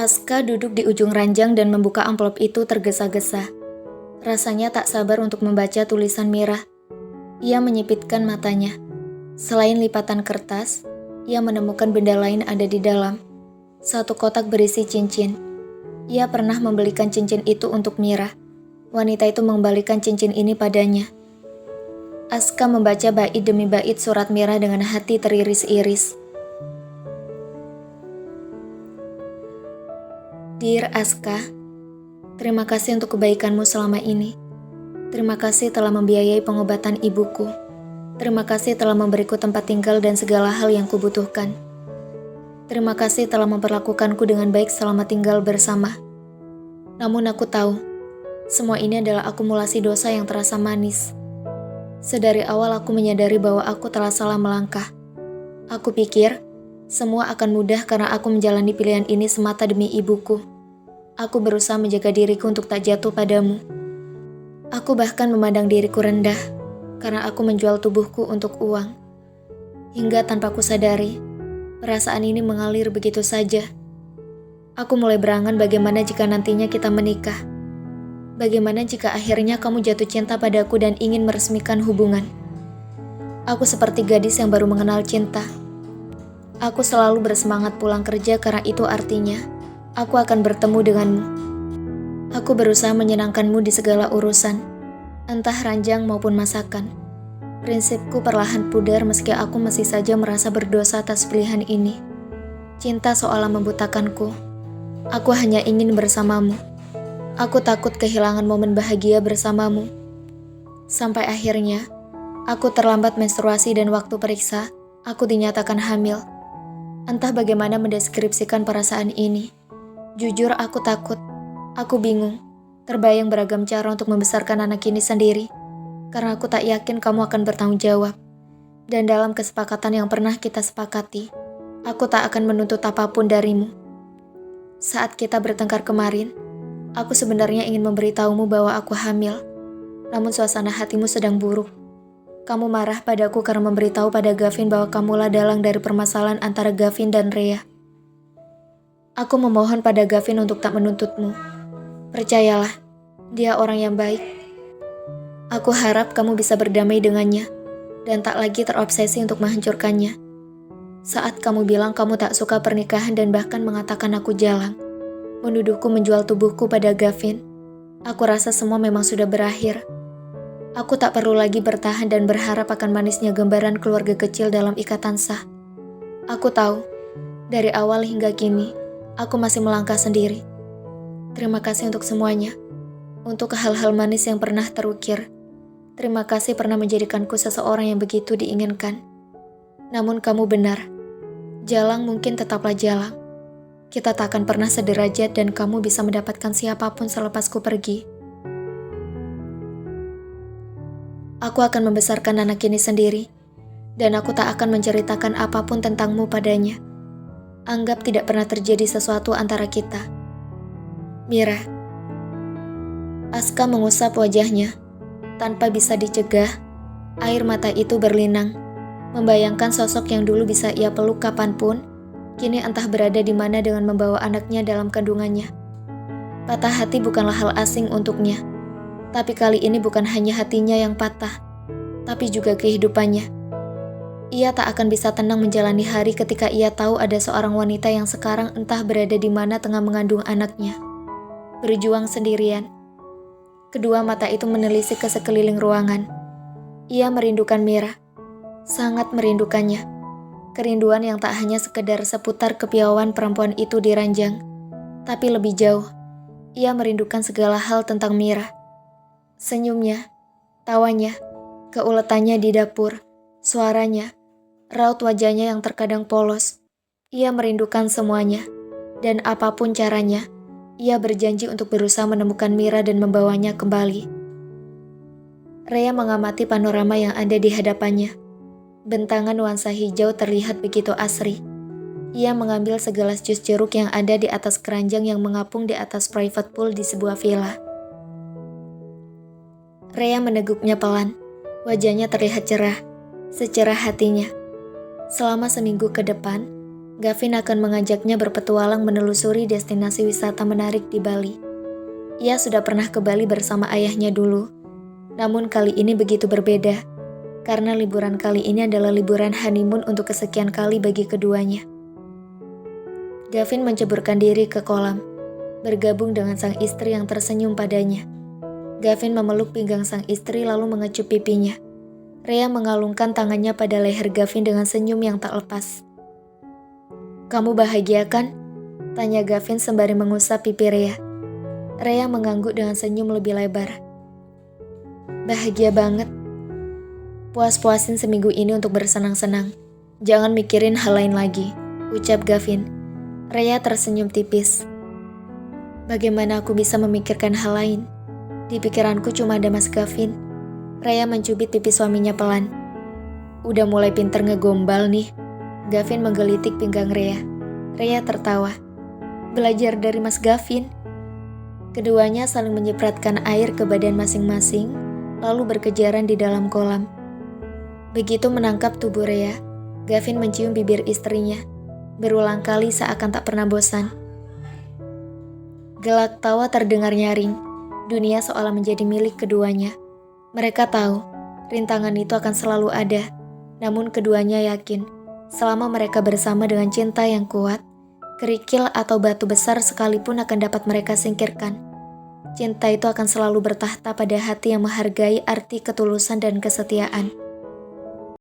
Aska duduk di ujung ranjang dan membuka amplop itu tergesa-gesa. Rasanya tak sabar untuk membaca tulisan Mira. Ia menyipitkan matanya. Selain lipatan kertas, ia menemukan benda lain ada di dalam. Satu kotak berisi cincin. Ia pernah membelikan cincin itu untuk Mira. Wanita itu mengembalikan cincin ini padanya. Aska membaca bait demi bait surat Mira dengan hati teriris-iris. Dear Aska, terima kasih untuk kebaikanmu selama ini. Terima kasih telah membiayai pengobatan ibuku. Terima kasih telah memberiku tempat tinggal dan segala hal yang kubutuhkan. Terima kasih telah memperlakukanku dengan baik selama tinggal bersama. Namun aku tahu, semua ini adalah akumulasi dosa yang terasa manis. Sedari awal aku menyadari bahwa aku telah salah melangkah. Aku pikir, semua akan mudah karena aku menjalani pilihan ini semata demi ibuku. Aku berusaha menjaga diriku untuk tak jatuh padamu. Aku bahkan memandang diriku rendah karena aku menjual tubuhku untuk uang. Hingga tanpa ku sadari, perasaan ini mengalir begitu saja. Aku mulai berangan bagaimana jika nantinya kita menikah. Bagaimana jika akhirnya kamu jatuh cinta padaku dan ingin meresmikan hubungan. Aku seperti gadis yang baru mengenal cinta. Aku selalu bersemangat pulang kerja karena itu artinya aku akan bertemu denganmu. Aku berusaha menyenangkanmu di segala urusan, entah ranjang maupun masakan. Prinsipku perlahan pudar meski aku masih saja merasa berdosa atas pilihan ini. Cinta seolah membutakanku. Aku hanya ingin bersamamu. Aku takut kehilangan momen bahagia bersamamu. Sampai akhirnya, aku terlambat menstruasi dan waktu periksa, aku dinyatakan hamil. Entah bagaimana mendeskripsikan perasaan ini. Jujur aku takut, aku bingung, terbayang beragam cara untuk membesarkan anak ini sendiri. Karena aku tak yakin kamu akan bertanggung jawab. Dan dalam kesepakatan yang pernah kita sepakati, aku tak akan menuntut apapun darimu. Saat kita bertengkar kemarin, aku sebenarnya ingin memberitahumu bahwa aku hamil. Namun suasana hatimu sedang buruk. Kamu marah padaku karena memberitahu pada Gavin bahwa kamulah dalang dari permasalahan antara Gavin dan Rhea. Aku memohon pada Gavin untuk tak menuntutmu. Percayalah, dia orang yang baik. Aku harap kamu bisa berdamai dengannya dan tak lagi terobsesi untuk menghancurkannya. Saat kamu bilang kamu tak suka pernikahan dan bahkan mengatakan aku jalang, menuduhku menjual tubuhku pada Gavin, aku rasa semua memang sudah berakhir. Aku tak perlu lagi bertahan dan berharap akan manisnya gambaran keluarga kecil dalam ikatan sah. Aku tahu, dari awal hingga kini, aku masih melangkah sendiri. Terima kasih untuk semuanya. Untuk hal-hal manis yang pernah terukir. Terima kasih pernah menjadikanku seseorang yang begitu diinginkan. Namun kamu benar. Jalang mungkin tetaplah jalang. Kita tak akan pernah sederajat dan kamu bisa mendapatkan siapapun selepasku pergi. Aku akan membesarkan anak ini sendiri, dan aku tak akan menceritakan apapun tentangmu padanya. Anggap tidak pernah terjadi sesuatu antara kita. Mira. Aska mengusap wajahnya. Tanpa bisa dicegah, air mata itu berlinang. Membayangkan sosok yang dulu bisa ia peluk kapanpun, kini entah berada di mana dengan membawa anaknya dalam kandungannya. Patah hati bukanlah hal asing untuknya. Tapi kali ini bukan hanya hatinya yang patah, tapi juga kehidupannya. Ia tak akan bisa tenang menjalani hari ketika ia tahu ada seorang wanita yang sekarang entah berada di mana tengah mengandung anaknya. Berjuang sendirian. Kedua mata itu menelisik ke sekeliling ruangan. Ia merindukan Mira. Sangat merindukannya. Kerinduan yang tak hanya sekedar seputar kepiawaian perempuan itu di ranjang, tapi lebih jauh. Ia merindukan segala hal tentang Mira. Senyumnya, tawanya, keuletannya di dapur, suaranya, raut wajahnya yang terkadang polos. Ia merindukan semuanya, dan apapun caranya, ia berjanji untuk berusaha menemukan Mira dan membawanya kembali. Rhea mengamati panorama yang ada di hadapannya. Bentangan nuansa hijau terlihat begitu asri. Ia mengambil segelas jus jeruk yang ada di atas keranjang yang mengapung di atas private pool di sebuah villa. Rhea meneguknya pelan. Wajahnya terlihat cerah, secerah hatinya. Selama seminggu ke depan, Gavin akan mengajaknya berpetualang menelusuri destinasi wisata menarik di Bali. Ia sudah pernah ke Bali bersama ayahnya dulu, namun kali ini begitu berbeda, karena liburan kali ini adalah liburan honeymoon untuk kesekian kali bagi keduanya. Gavin menceburkan diri ke kolam, bergabung dengan sang istri yang tersenyum padanya. Gavin memeluk pinggang sang istri lalu mengecup pipinya. Rhea mengalungkan tangannya pada leher Gavin dengan senyum yang tak lepas. "Kamu bahagia kan?" tanya Gavin sembari mengusap pipi Rhea. Rhea mengangguk dengan senyum lebih lebar. "Bahagia banget. Puas-puasin seminggu ini untuk bersenang-senang. Jangan mikirin hal lain lagi," ucap Gavin. Rhea tersenyum tipis. "Bagaimana aku bisa memikirkan hal lain? Di pikiranku cuma ada Mas Gavin." Rhea mencubit pipi suaminya pelan. "Udah mulai pinter ngegombal nih." Gavin menggelitik pinggang Rhea. Rhea tertawa. "Belajar dari Mas Gavin." Keduanya saling menyipratkan air ke badan masing-masing, lalu berkejaran di dalam kolam. Begitu menangkap tubuh Rhea, Gavin mencium bibir istrinya, berulang kali seakan tak pernah bosan. Gelak tawa terdengar nyaring, dunia seolah menjadi milik keduanya. Mereka tahu, rintangan itu akan selalu ada, namun keduanya yakin, selama mereka bersama dengan cinta yang kuat, kerikil atau batu besar sekalipun akan dapat mereka singkirkan. Cinta itu akan selalu bertahta pada hati yang menghargai arti ketulusan dan kesetiaan.